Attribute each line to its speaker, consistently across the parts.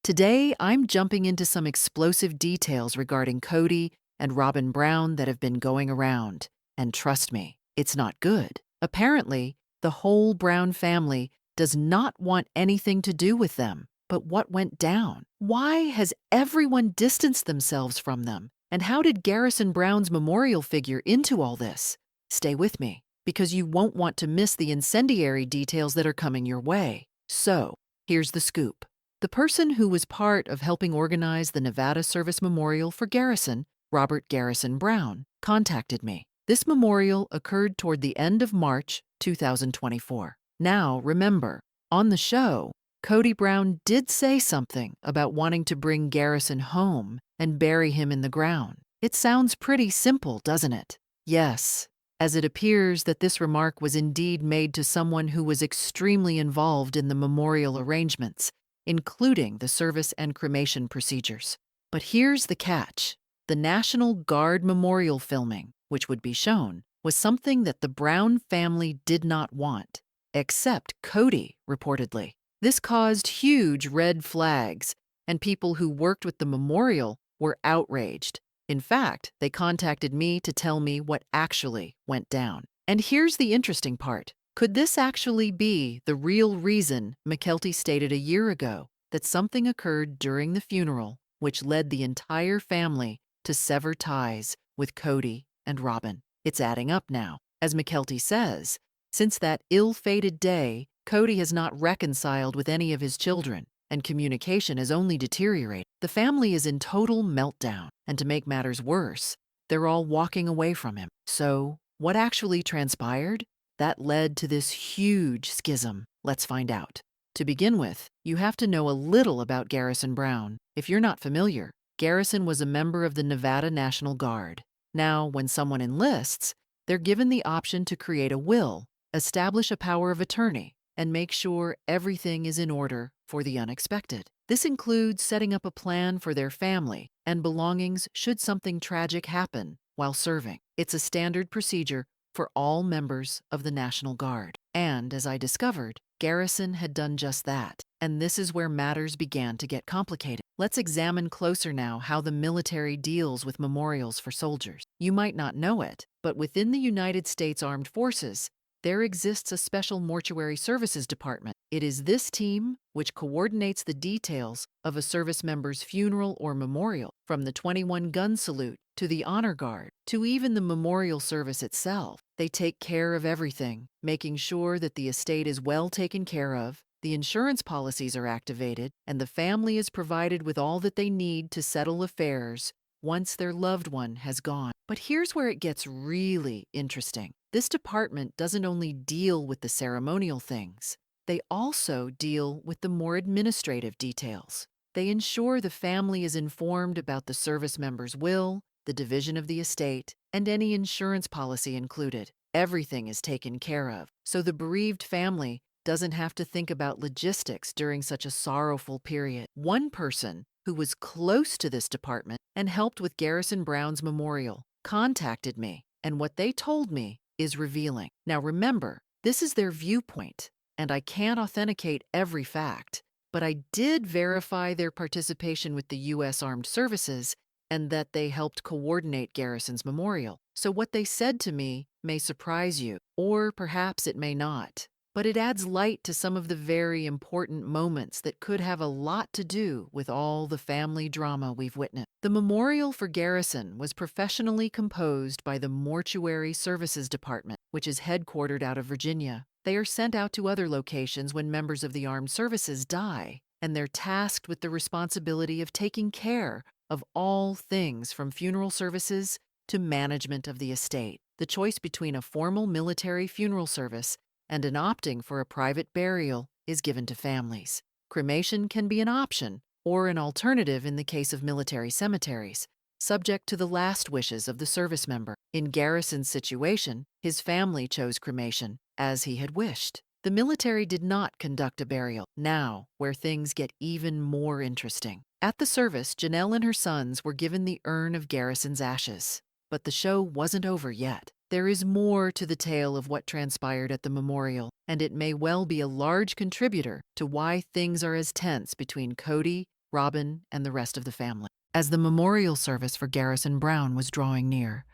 Speaker 1: Today, I'm jumping into some explosive details regarding Cody and Robyn Brown that have been going around. And trust me, it's not good. Apparently, the whole Brown family does not want anything to do with them. But what went down? Why has everyone distanced themselves from them? And how did Garrison Brown's memorial figure into all this? Stay with me, because you won't want to miss the incendiary details that are coming your way. So, here's the scoop. The person who was part of helping organize the Nevada Service Memorial for Garrison, Robert Garrison Brown, contacted me. This memorial occurred toward the end of March 2024. Now, remember, on the show, Cody Brown did say something about wanting to bring Garrison home and bury him in the ground. It sounds pretty simple, doesn't it? Yes, as it appears that this remark was indeed made to someone who was extremely involved in the memorial arrangements, including the service and cremation procedures. But here's the catch. The National Guard memorial filming, which would be shown, was something that the Brown family did not want, except Cody, reportedly. This caused huge red flags, and people who worked with the memorial were outraged. In fact, they contacted me to tell me what actually went down. And here's the interesting part. Could this actually be the real reason McKelty stated a year ago that something occurred during the funeral which led the entire family to sever ties with Cody and Robyn? It's adding up now. As McKelty says, since that ill-fated day, Cody has not reconciled with any of his children, and communication has only deteriorated. The family is in total meltdown, and to make matters worse, they're all walking away from him. So, what actually transpired? That led to this huge schism. Let's find out. To begin with, you have to know a little about Garrison Brown. If you're not familiar, Garrison was a member of the Nevada National Guard. Now, when someone enlists, they're given the option to create a will, establish a power of attorney, and make sure everything is in order for the unexpected. This includes setting up a plan for their family and belongings should something tragic happen while serving. It's a standard procedure for all members of the National Guard. And, as I discovered, Garrison had done just that. And this is where matters began to get complicated. Let's examine closer now how the military deals with memorials for soldiers. You might not know it, but within the United States Armed Forces, there exists a special mortuary services department. It is this team which coordinates the details of a service member's funeral or memorial, from the 21-gun salute to the honor guard to even the memorial service itself. They take care of everything, making sure that the estate is well taken care of, the insurance policies are activated, and the family is provided with all that they need to settle affairs once their loved one has gone. But here's where it gets really interesting. This department doesn't only deal with the ceremonial things, they also deal with the more administrative details. They ensure the family is informed about the service member's will, the division of the estate, and any insurance policy included. Everything is taken care of, so the bereaved family doesn't have to think about logistics during such a sorrowful period. One person who was close to this department and helped with Garrison Brown's memorial contacted me, and what they told me is revealing. Now remember, this is their viewpoint, and I can't authenticate every fact, but I did verify their participation with the U.S. Armed Services and that they helped coordinate Garrison's memorial. So what they said to me may surprise you, or perhaps it may not. But it adds light to some of the very important moments that could have a lot to do with all the family drama we've witnessed. The memorial for Garrison was professionally composed by the Mortuary Services Department, which is headquartered out of Virginia. They are sent out to other locations when members of the armed services die, and they're tasked with the responsibility of taking care of all things from funeral services to management of the estate. The choice between a formal military funeral service and an opting for a private burial is given to families. Cremation can be an option or an alternative in the case of military cemeteries, subject to the last wishes of the service member. In Garrison's situation, his family chose cremation, as he had wished. The military did not conduct a burial. Now, where things get even more interesting. At the service, Janelle and her sons were given the urn of Garrison's ashes. But the show wasn't over yet. There is more to the tale of what transpired at the memorial, and it may well be a large contributor to why things are as tense between Cody, Robyn, and the rest of the family. As the memorial service for Garrison Brown was drawing near,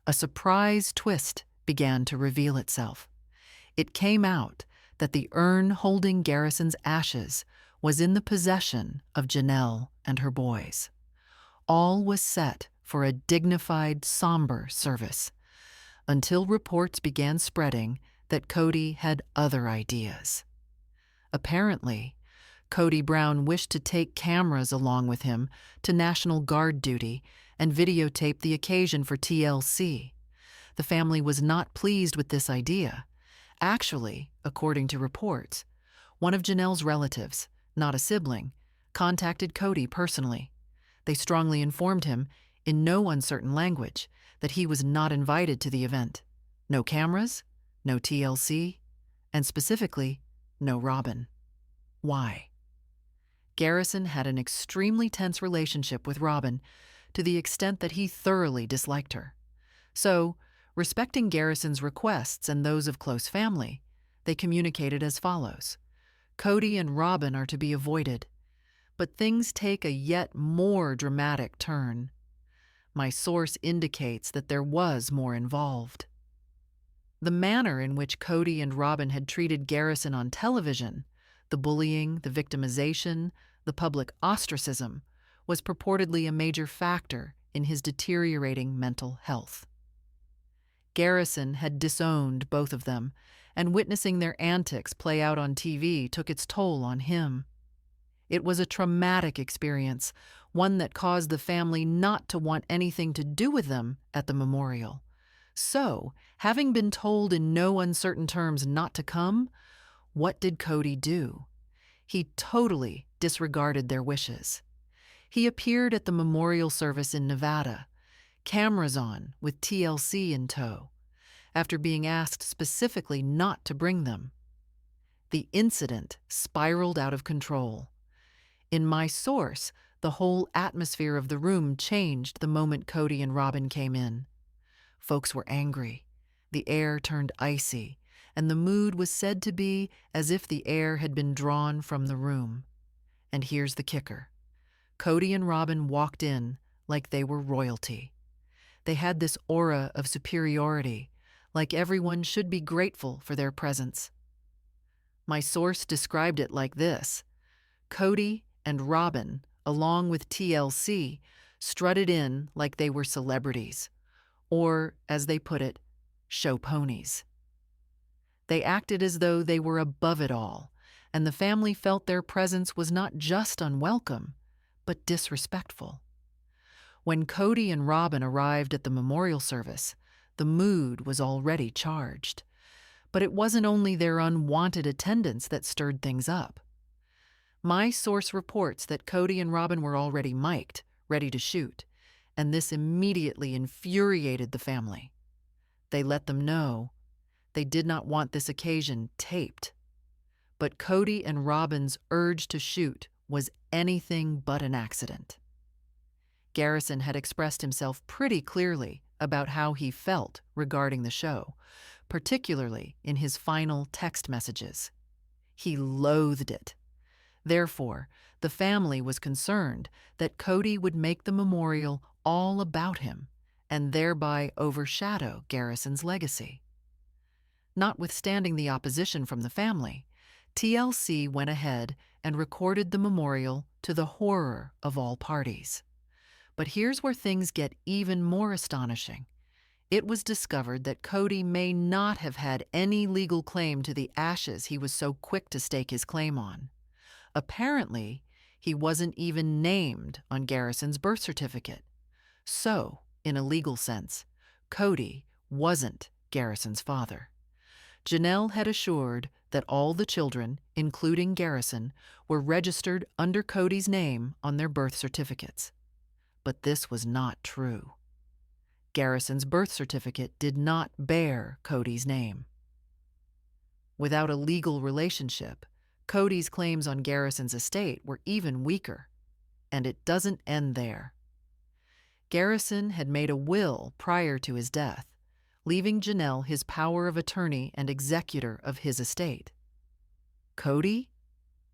Speaker 1: a surprise twist began to reveal itself. It came out that the urn holding Garrison's ashes was in the possession of Janelle and her boys. All was set for a dignified, somber service, until reports began spreading that Cody had other ideas. Apparently, Cody Brown wished to take cameras along with him to National Guard duty and videotape the occasion for TLC. The family was not pleased with this idea. Actually, according to reports, one of Janelle's relatives, not a sibling, contacted Cody personally. They strongly informed him, in no uncertain language, that he was not invited to the event. No cameras, no TLC, and specifically, no Robyn. Why? Garrison had an extremely tense relationship with Robyn, to the extent that he thoroughly disliked her. So, respecting Garrison's requests and those of close family, they communicated as follows. Cody and Robyn are to be avoided, but things take a yet more dramatic turn. My source indicates that there was more involved. The manner in which Cody and Robyn had treated Garrison on television, the bullying, the victimization, the public ostracism, was purportedly a major factor in his deteriorating mental health. Garrison had disowned both of them, and witnessing their antics play out on TV took its toll on him. It was a traumatic experience, one that caused the family not to want anything to do with them at the memorial. So, having been told in no uncertain terms not to come, what did Cody do? He totally disregarded their wishes. He appeared at the memorial service in Nevada, cameras on with TLC in tow, after being asked specifically not to bring them. The incident spiraled out of control. In my source, the whole atmosphere of the room changed the moment Cody and Robyn came in. Folks were angry. The air turned icy, and the mood was said to be as if the air had been drawn from the room. And here's the kicker. Cody and Robyn walked in like they were royalty. They had this aura of superiority, like everyone should be grateful for their presence. My source described it like this. Cody and Robyn, along with TLC, strutted in like they were celebrities, or, as they put it, show ponies. They acted as though they were above it all, and the family felt their presence was not just unwelcome, but disrespectful. When Cody and Robyn arrived at the memorial service, the mood was already charged. But it wasn't only their unwanted attendance that stirred things up. My source reports that Cody and Robyn were already mic'd, ready to shoot, and this immediately infuriated the family. They let them know they did not want this occasion taped. But Cody and Robyn's urge to shoot was anything but an accident. Garrison had expressed himself pretty clearly about how he felt regarding the show, particularly in his final text messages. He loathed it. Therefore, the family was concerned that Cody would make the memorial all about him and thereby overshadow Garrison's legacy. Notwithstanding the opposition from the family, TLC went ahead and recorded the memorial to the horror of all parties. But here's where things get even more astonishing. It was discovered that Cody may not have had any legal claim to the ashes he was so quick to stake his claim on. Apparently, he wasn't even named on Garrison's birth certificate. So, in a legal sense, Cody wasn't Garrison's father. Janelle had assured that all the children, including Garrison, were registered under Cody's name on their birth certificates. But this was not true. Garrison's birth certificate did not bear Cody's name. Without a legal relationship, Cody's claims on Garrison's estate were even weaker, and it doesn't end there. Garrison had made a will prior to his death, leaving Janelle his power of attorney and executor of his estate. Cody?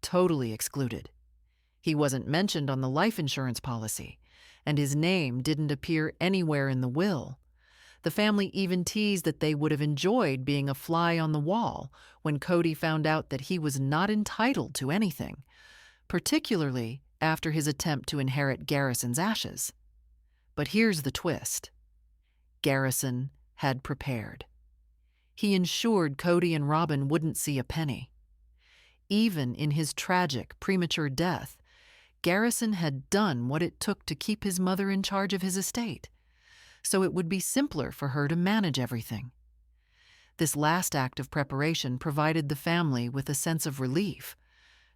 Speaker 1: Totally excluded. He wasn't mentioned on the life insurance policy, and his name didn't appear anywhere in the will. The family even teased that they would have enjoyed being a fly on the wall when Cody found out that he was not entitled to anything, particularly after his attempt to inherit Garrison's ashes. But here's the twist. Garrison had prepared. He ensured Cody and Robyn wouldn't see a penny. Even in his tragic, premature death, Garrison had done what it took to keep his mother in charge of his estate, so it would be simpler for her to manage everything. This last act of preparation provided the family with a sense of relief,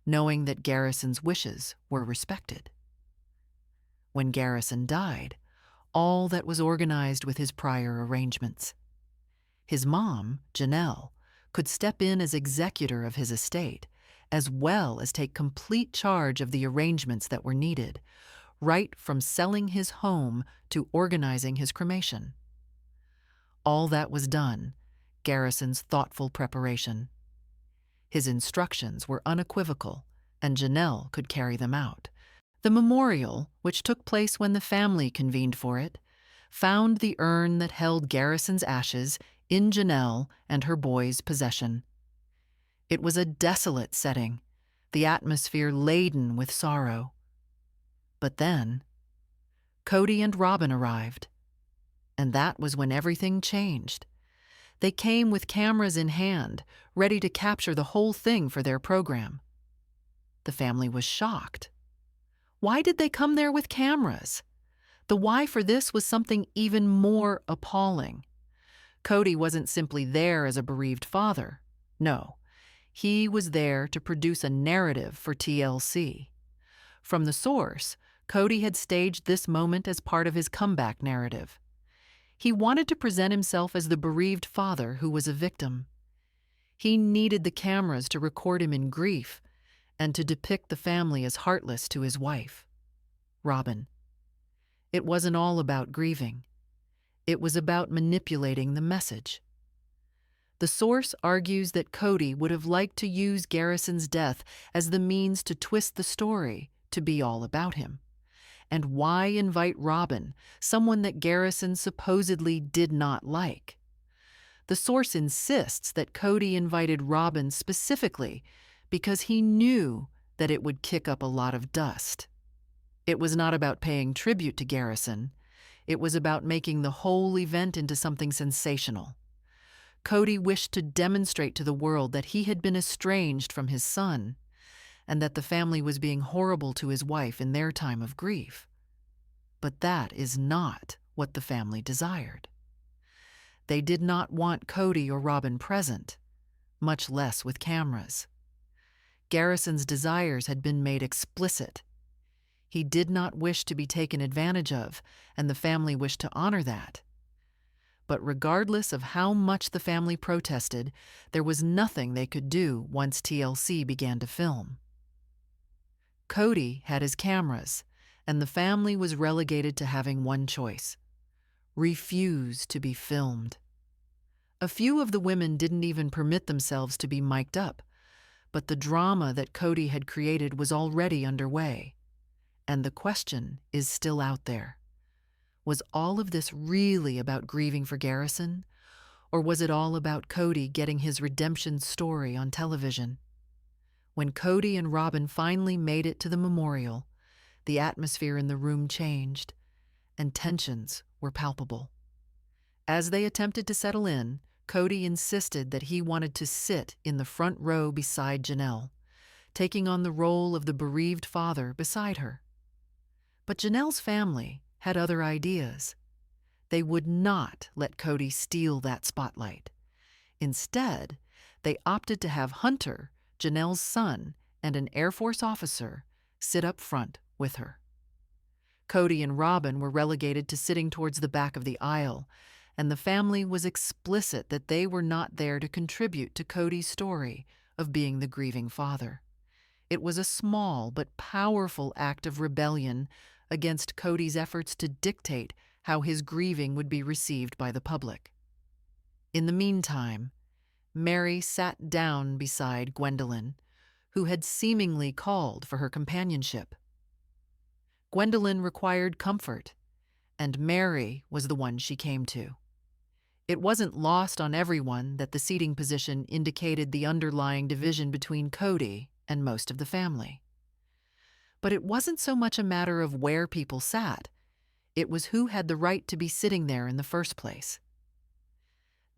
Speaker 1: knowing that Garrison's wishes were respected. When Garrison died, all that was organized with his prior arrangements. His mom, Janelle, could step in as executor of his estate, as well as take complete charge of the arrangements that were needed, right from selling his home to organizing his cremation. All that was done, Garrison's thoughtful preparation. His instructions were unequivocal, and Janelle could carry them out. The memorial, which took place when the family convened for it, found the urn that held Garrison's ashes in Janelle and her boy's possession. It was a desolate setting, the atmosphere laden with sorrow. But then, Cody and Robyn arrived, and that was when everything changed. They came with cameras in hand, ready to capture the whole thing for their program. The family was shocked. Why did they come there with cameras? The why for this was something even more appalling. Cody wasn't simply there as a bereaved father. No, he was there to produce a narrative for TLC. From the source, Cody had staged this moment as part of his comeback narrative. He wanted to present himself as the bereaved father who was a victim. He needed the cameras to record him in grief and to depict the family as heartless to his wife, Robyn. It wasn't all about grieving. It was about manipulating the message. The source argues that Cody would have liked to use Garrison's death as the means to twist the story to be all about him. And why invite Robyn, someone that Garrison supposedly did not like? The source insists that Cody invited Robyn specifically because he knew that it would kick up a lot of dust. It was not about paying tribute to Garrison. It was about making the whole event into something sensational. Cody wished to demonstrate to the world that he had been estranged from his son, and that the family was being horrible to his wife in their time of grief. But that is not what the family desired. They did not want Cody or Robyn present, much less with cameras. Garrison's desires had been made explicit. He did not wish to be taken advantage of, and the family wished to honor that. But regardless of how much the family protested, there was nothing they could do once TLC began to film. Cody had his cameras, and the family was relegated to having one choice: refuse to be filmed. A few of the women didn't even permit themselves to be mic'd up, but the drama that Cody had created was already underway. And the question is still out there. Was all of this really about grieving for Garrison, or was it all about Cody getting his redemption story on television? When Cody and Robyn finally made it to the memorial, the atmosphere in the room changed, and tensions were palpable. As they attempted to settle in, Cody insisted that he wanted to sit in the front row beside Janelle, taking on the role of the bereaved father beside her. But Janelle's family had other ideas. They would not let Cody steal that spotlight. Instead, they opted to have Hunter, Janelle's son, and an Air Force officer sit up front with her. Cody and Robyn were relegated to sitting towards the back of the aisle, and the family was explicit that they were not there to contribute to Cody's story of being the grieving father. It was a small but powerful act of rebellion against Cody's efforts to dictate how his grieving would be received by the public. In the meantime, Mary sat down beside Gwendolyn, who had seemingly called for her companionship. Gwendolyn required comfort, and Mary was the one she came to. It wasn't lost on everyone that the seating position indicated the underlying division between Cody and most of the family. But it wasn't so much a matter of where people sat. It was who had the right to be sitting there in the first place.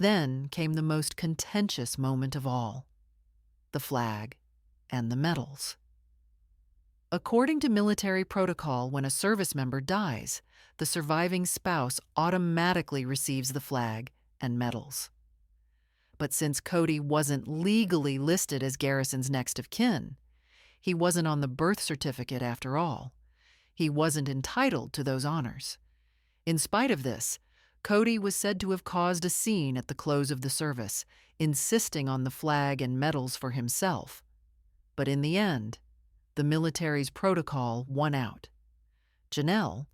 Speaker 1: Then came the most contentious moment of all: the flag and the medals. According to military protocol, when a service member dies, the surviving spouse automatically receives the flag and medals. But since Cody wasn't legally listed as Garrison's next of kin, he wasn't on the birth certificate after all. He wasn't entitled to those honors. In spite of this, Cody was said to have caused a scene at the close of the service, insisting on the flag and medals for himself. But in the end, the military's protocol won out. Janelle,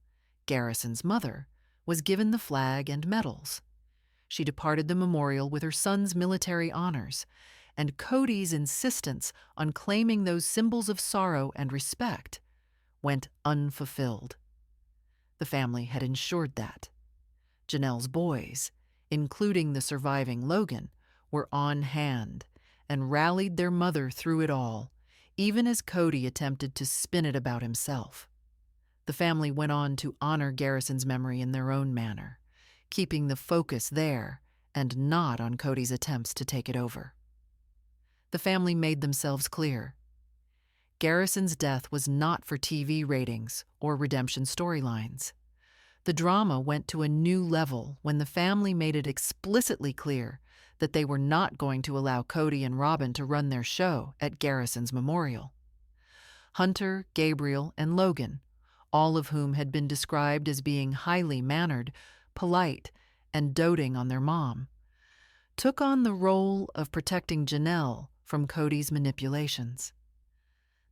Speaker 1: Garrison's mother, was given the flag and medals. She departed the memorial with her son's military honors, and Cody's insistence on claiming those symbols of sorrow and respect went unfulfilled. The family had ensured that. Janelle's boys, including the surviving Logan, were on hand and rallied their mother through it all, even as Cody attempted to spin it about himself. The family went on to honor Garrison's memory in their own manner, keeping the focus there and not on Cody's attempts to take it over. The family made themselves clear. Garrison's death was not for TV ratings or redemption storylines. The drama went to a new level when the family made it explicitly clear that they were not going to allow Cody and Robyn to run their show at Garrison's memorial. Hunter, Gabriel, and Logan, all of whom had been described as being highly mannered, polite, and doting on their mom, took on the role of protecting Janelle from Cody's manipulations.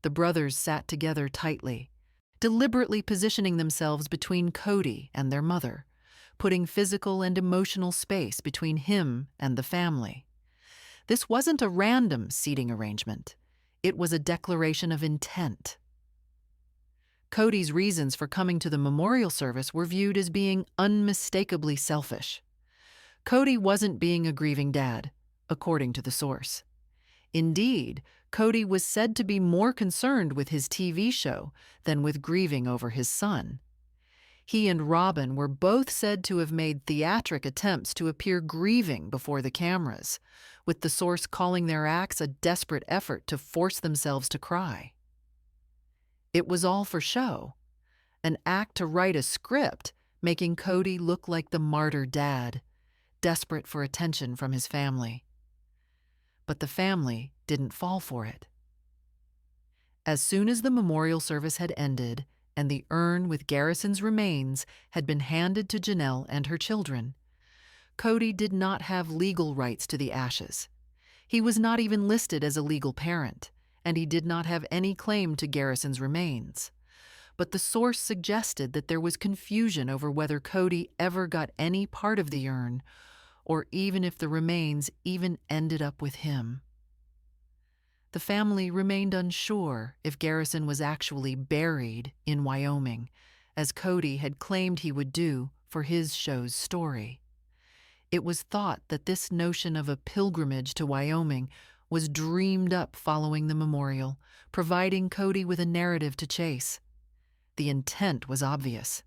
Speaker 1: The brothers sat together tightly, deliberately positioning themselves between Cody and their mother, putting physical and emotional space between him and the family. This wasn't a random seating arrangement. It was a declaration of intent. Cody's reasons for coming to the memorial service were viewed as being unmistakably selfish. Cody wasn't being a grieving dad, according to the source. Indeed, Cody was said to be more concerned with his TV show than with grieving over his son. He and Robyn were both said to have made theatric attempts to appear grieving before the cameras, with the source calling their acts a desperate effort to force themselves to cry. It was all for show, an act to write a script, making Cody look like the martyr dad, desperate for attention from his family. But the family didn't fall for it. As soon as the memorial service had ended and the urn with Garrison's remains had been handed to Janelle and her children, Cody did not have legal rights to the ashes. He was not even listed as a legal parent, and he did not have any claim to Garrison's remains. But the source suggested that there was confusion over whether Cody ever got any part of the urn, or even if the remains even ended up with him. The family remained unsure if Garrison was actually buried in Wyoming, as Cody had claimed he would do for his show's story. It was thought that this notion of a pilgrimage to Wyoming was dreamed up following the memorial, providing Cody with a narrative to chase. The intent was obvious.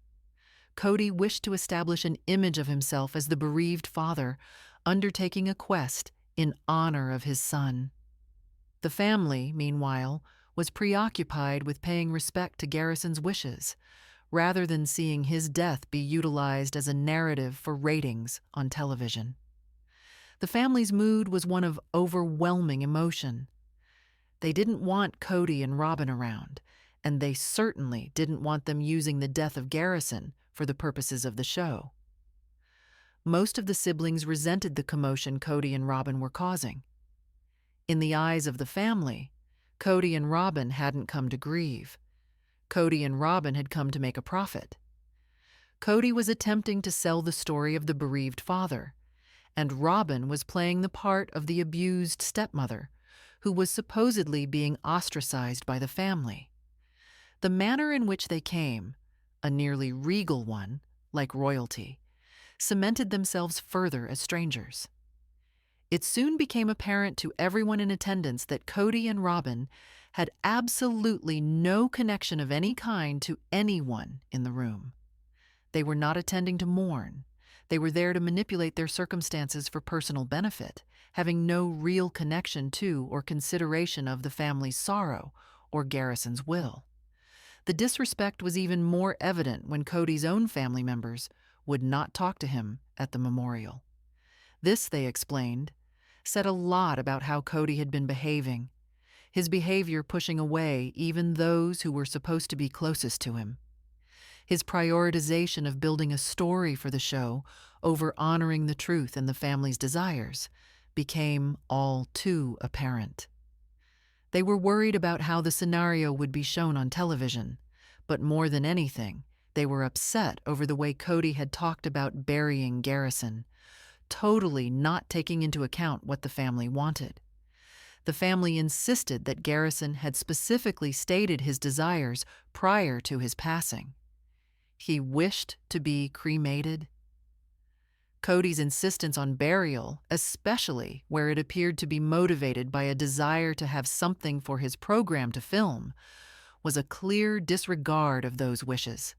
Speaker 1: Cody wished to establish an image of himself as the bereaved father, undertaking a quest in honor of his son. The family, meanwhile, was preoccupied with paying respect to Garrison's wishes, rather than seeing his death be utilized as a narrative for ratings on television. The family's mood was one of overwhelming emotion. They didn't want Cody and Robyn around, and they certainly didn't want them using the death of Garrison for the purposes of the show. Most of the siblings resented the commotion Cody and Robyn were causing. In the eyes of the family, Cody and Robyn hadn't come to grieve. Cody and Robyn had come to make a profit. Cody was attempting to sell the story of the bereaved father, and Robyn was playing the part of the abused stepmother, who was supposedly being ostracized by the family. The manner in which they came, a nearly regal one, like royalty, cemented themselves further as strangers. It soon became apparent to everyone in attendance that Cody and Robyn had absolutely no connection of any kind to anyone in the room. They were not attending to mourn. They were there to manipulate their circumstances for personal benefit, having no real connection to or consideration of the family's sorrow or Garrison's will. The disrespect was even more evident when Cody's own family members would not talk to him at the memorial. This, they explained, said a lot about how Cody had been behaving, his behavior pushing away even those who were supposed to be closest to him. His prioritization of building a story for the show over honoring the truth and the family's desires became all too apparent. They were worried about how the scenario would be shown on television, but more than anything, they were upset over the way Cody had talked about burying Garrison, totally not taking into account what the family wanted. The family insisted that Garrison had specifically stated his desires prior to his passing. He wished to be cremated. Cody's insistence on burial, especially where it appeared to be motivated by a desire to have something for his program to film, was a clear disregard of those wishes.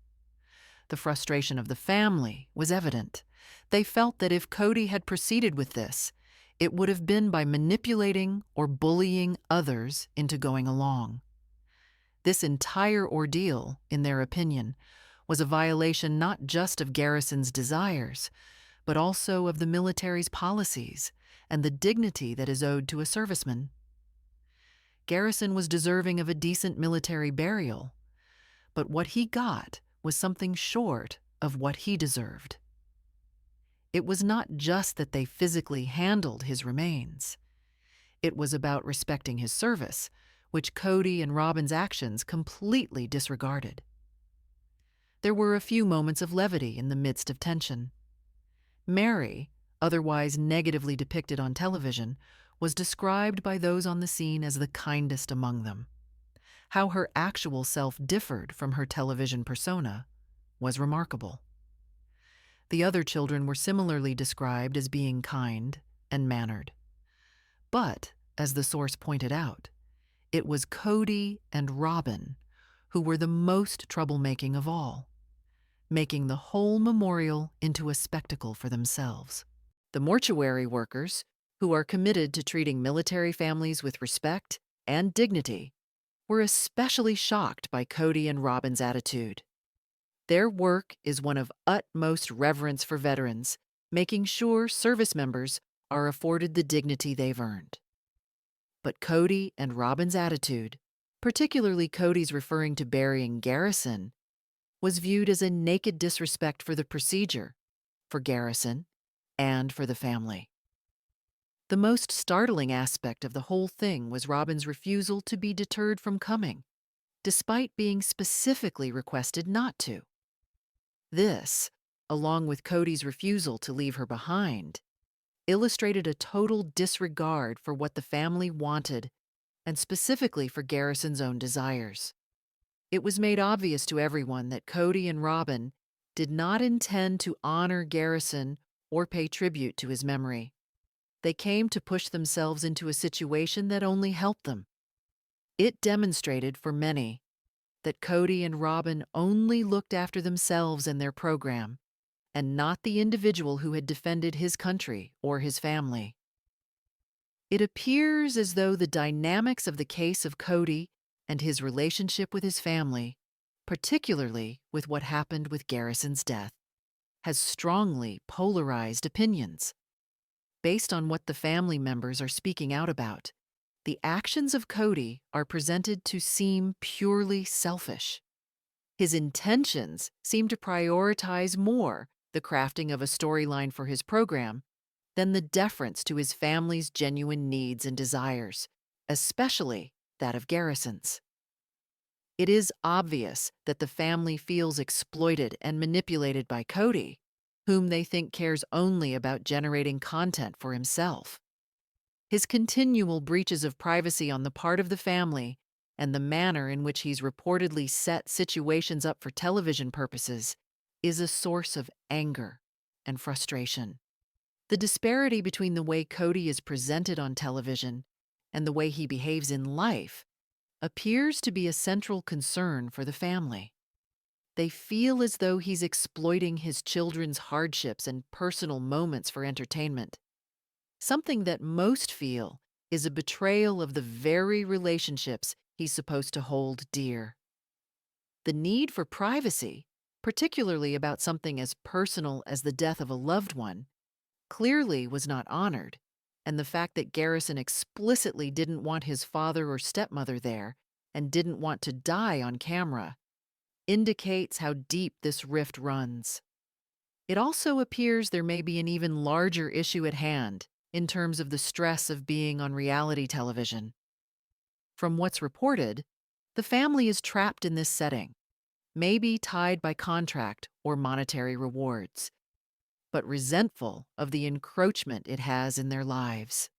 Speaker 1: The frustration of the family was evident. They felt that if Cody had proceeded with this, it would have been by manipulating or bullying others into going along. This entire ordeal, in their opinion, was a violation not just of Garrison's desires, but also of the military's policies and the dignity that is owed to a serviceman. Garrison was deserving of a decent military burial, but what he got was something short of what he deserved. It was not just that they physically handled his remains. It was about respecting his service, which Cody and Robyn's actions completely disregarded. There were a few moments of levity in the midst of tension. Mary, otherwise negatively depicted on television, was described by those on the scene as the kindest among them. How her actual self differed from her television persona was remarkable. The other children were similarly described as being kind and mannered. But, as the source pointed out, it was Cody and Robyn who were the most troublemaking of all, making the whole memorial into a spectacle for themselves. The mortuary workers, who are committed to treating military families with respect and dignity, were especially shocked by Cody and Robyn's attitude. Their work is one of utmost reverence for veterans, making sure service members are afforded the dignity they've earned. But Cody and Robyn's attitude, particularly Cody's referring to burying Garrison, was viewed as a naked disrespect for the procedure, for Garrison, and for the family. The most startling aspect of the whole thing was Robyn's refusal to be deterred from coming, despite being specifically requested not to. This, along with Cody's refusal to leave her behind, illustrated a total disregard for what the family wanted, and specifically for Garrison's own desires. It was made obvious to everyone that Cody and Robyn did not intend to honor Garrison or pay tribute to his memory. They came to push themselves into a situation that only helped them. It demonstrated for many that Cody and Robyn only looked after themselves and their program, and not the individual who had defended his country or his family. It appears as though the dynamics of the case of Cody and his relationship with his family, particularly with what happened with Garrison's death, has strongly polarized opinions. Based on what the family members are speaking out about, the actions of Cody are presented to seem purely selfish. His intentions seem to prioritize more the crafting of a storyline for his program than the deference to his family's genuine needs and desires, especially that of Garrison's. It is obvious that the family feels exploited and manipulated by Cody, whom they think cares only about generating content for himself. His continual breaches of privacy on the part of the family and the manner in which he's reportedly set situations up for television purposes is a source of anger and frustration. The disparity between the way Cody is presented on television and the way he behaves in life appears to be a central concern for the family. They feel as though he's exploiting his children's hardships and personal moments for entertainment, something that most feel is a betrayal of the very relationships he's supposed to hold dear. The need for privacy, particularly about something as personal as the death of a loved one, clearly was not honored, and the fact that Garrison explicitly didn't want his father or stepmother there and didn't want to die on camera indicates how deep this rift runs. It also appears there may be an even larger issue at hand in terms of the stress of being on reality television. From what's reported, the family is trapped in this setting, maybe tied by contract or monetary rewards, but resentful of the encroachment it has in their lives.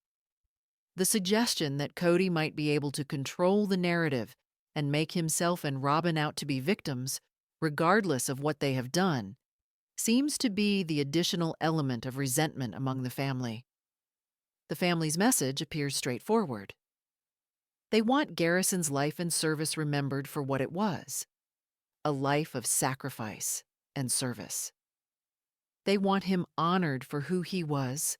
Speaker 1: The suggestion that Cody might be able to control the narrative and make himself and Robyn out to be victims, regardless of what they have done, seems to be the additional element of resentment among the family. The family's message appears straightforward. They want Garrison's life and service remembered for what it was, a life of sacrifice and service. They want him honored for who he was,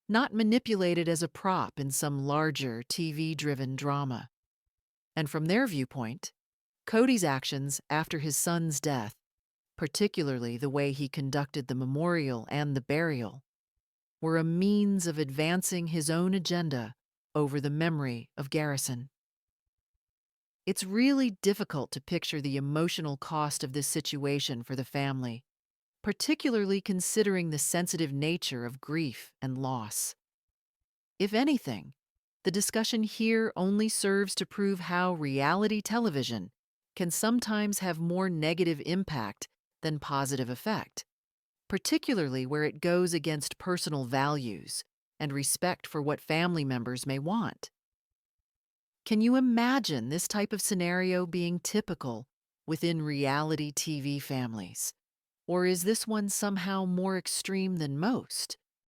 Speaker 1: not manipulated as a prop in some larger TV-driven drama. And from their viewpoint, Cody's actions after his son's death, particularly the way he conducted the memorial and the burial, were a means of advancing his own agenda over the memory of Garrison. It's really difficult to picture the emotional cost of this situation for the family, particularly considering the sensitive nature of grief and loss. If anything, the discussion here only serves to prove how reality television can sometimes have more negative impact than positive effect, particularly where it goes against personal values and respect for what family members may want. Can you imagine this type of scenario being typical within reality TV families? Or is this one somehow more extreme than most?